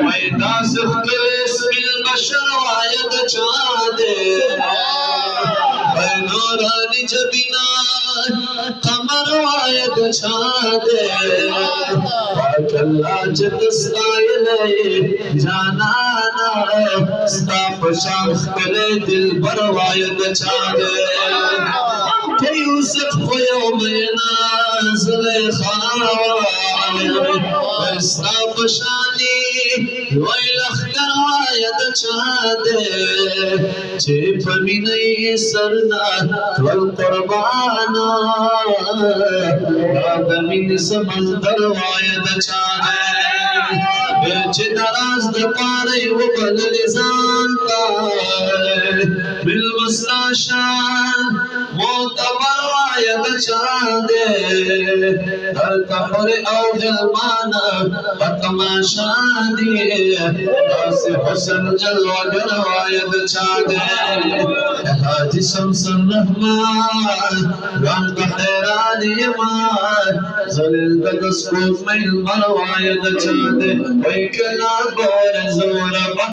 मैं नासिख बिल बशर वायद चादे मैं नूरानी जबीना कमर वायद चादे अल्लाह जदस्तायले जाना ना स्ताप शाख करे दिल भर वायद चादे के यूसुफ खोयो मैना ज़ुलेखा स्ताप शानी वैलख्तर वायद चादे जे फमी नहीं सरना वल कुर्बाना आदमीन समंदर वायद चादे बेच दराज दपारे वो बल लिसान का बिल मुस्ताशान मोतबर वायद चादे हर कफर औ गलमाना बतमा शादी से हुसन जलवा वायद चादे हाजी शमसन रहमान गान बहरान ईमान जलिल दगस को मैल मर वायद चादे वही कला बोर जोर